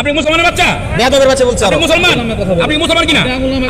আপনি মুসলমানের বাচ্চা, বেয়াদবের বাচ্চা বলছে। আপনি মুসলমান, আপনি মুসলমান কিনা,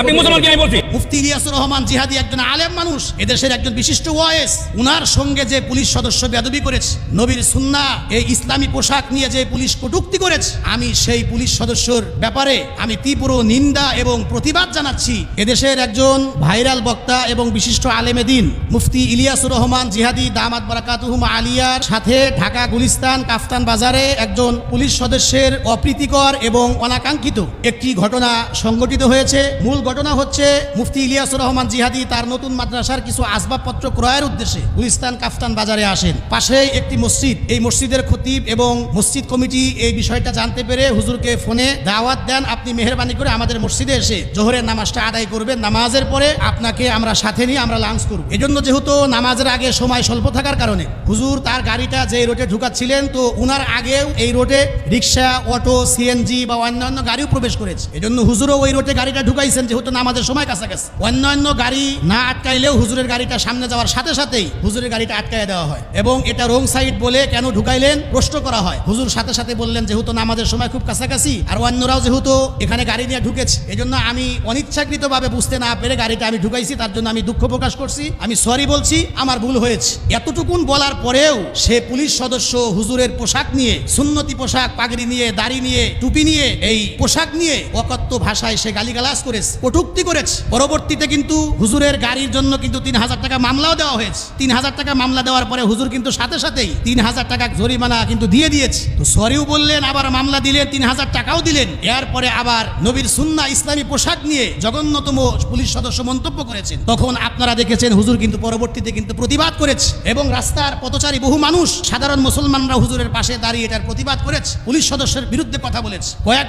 আপনি মুসলমান কিনা বলছি। মুফতি ইলিয়াসুর রহমান জিহাদি একজন আলেম মানুষ, এদেশের একজন বিশিষ্ট ওয়াইস। উনার সঙ্গে যে পুলিশ সদস্য বেয়াদবি করেছে, নবীর সুন্নাহ এই ইসলামী পোশাক নিয়ে যে পুলিশ কটূক্তি করেছে, আমি সেই পুলিশ সদস্যর ব্যাপারে আমি তীব্র নিন্দা এবং প্রতিবাদ জানাচ্ছি। এদেশের একজন ভাইরাল বক্তা এবং বিশিষ্ট আলেমে দ্বীন মুফতি ইলিয়াসুর রহমান জিহাদি দামাত বারাকাতুহুম আলিয়ার সাথে ঢাকা গুলিস্তান কাফতান বাজারে একজন পুলিশ সদস্যের অপ্রীতিকর এবং অনাকাঙ্ক্ষিত একটি ঘটনা সংঘটিত হয়েছে। মূল ঘটনা হচ্ছে মুফতি ইলিয়াসুর রহমান জিহাদি তার নতুন মাদ্রাসার কিছু আসবাবপত্র ক্রয়ের উদ্দেশ্যে গুলিস্তান কাফতান বাজারে আসেন। পাশেই একটি মসজিদ, এই মসজিদের খতিব এবং মসজিদ কমিটি এই বিষয়টা জানতে পেরে হুজুরকে ফোনে দাওয়াত দেন, আপনি মেহেরবানি করে আমাদের মসজিদে এসে জোহরের নামাজটা আদায় করবেন, নামাজের পরে আপনাকে আমরা সাথে নিয়ে আমরা লাঞ্চ করব। এজন্য যেহেতু নামাজের আগে সময় স্বল্প থাকার কারণে হুজুর তার গাড়িটা যে রোডে ঢুকাচ্ছিলেন, তো উনার আগেও এই রোডে রিক্সা, অটো, সিএনজি বা অন্যান্য গাড়িও প্রবেশ করেছে। এজন্য হুজুরও ওই রোডে গাড়িটা ঢুকাইছেন যেহেতু নামাজের সময় কাছাকাছি। অন্যান্য গাড়ি না আটকাইলেও হুজুরের গাড়িটা সামনে যাওয়ার সাথে সাথেই হুজুরের গাড়িটা আটকায় দেওয়া হয় এবং এটা রং সাইড বলে কেন ঢুকাইলেন প্রশ্ন করা হয়। হুজুর সাথে সাথে বললেন যেহেতু নামাজের সময় খুব কাছাকাছি আর অন্যরাও যেহেতু এখানে গাড়ি নিয়ে ঢুকেছে, এজন্য আমি অনিচ্ছাকৃতভাবে বুঝতে না পেরে গাড়িটা আমি ঢুকাইছি, তার জন্য আমি দুঃখ প্রকাশ করছি, আমি সরি বলছি, আমার ভুল হয়েছে। এতটুকুন বলার পরেও সে পুলিশ সদস্য হুজুরের পোশাক নিয়ে, সুন্নতি পোশাক, পাগড়ি নিয়ে, দাড়ি নিয়ে, টুপি নিয়ে, এই পোশাক নিয়ে অকথ্য ভাষায় সে গালিগালাজ করেছে, কটূক্তি করেছে। পরবর্তীতে কিন্তু হুজুরের গাড়ির জন্য কিন্তু ৩,০০০ টাকা মামলাও দেওয়া হয়েছে। ৩,০০০ টাকা মামলা দেওয়ার পরে হুজুর কিন্তু সাথে সাথেই ৩,০০০ টাকা জরিমানা কিন্তু দিয়ে দিয়েছে। তো সরিও বললেন, আবার মামলা দিলেন, ৩,০০০ টাকাও দিলেন। এরপরে আবার নবীর সুন্নাহ ইসলামী পোশাক নিয়ে জঘন্যতম পুলিশ সদস্য মন্তব্য করেছেন। তখন আপনারা দেখেছেন হুজুর কিন্তু পরবর্তীতে কিন্তু প্রতিবাদ করেছে এবং রাস্তার পথচারী বহু মানুষ, সাধারণ মুসলমানরা হুজুরের পাশে দাঁড়িয়ে এটার প্রতিবাদ করেছে, পুলিশ সদস্যের বিরুদ্ধে কথা বলেছে। কয়েক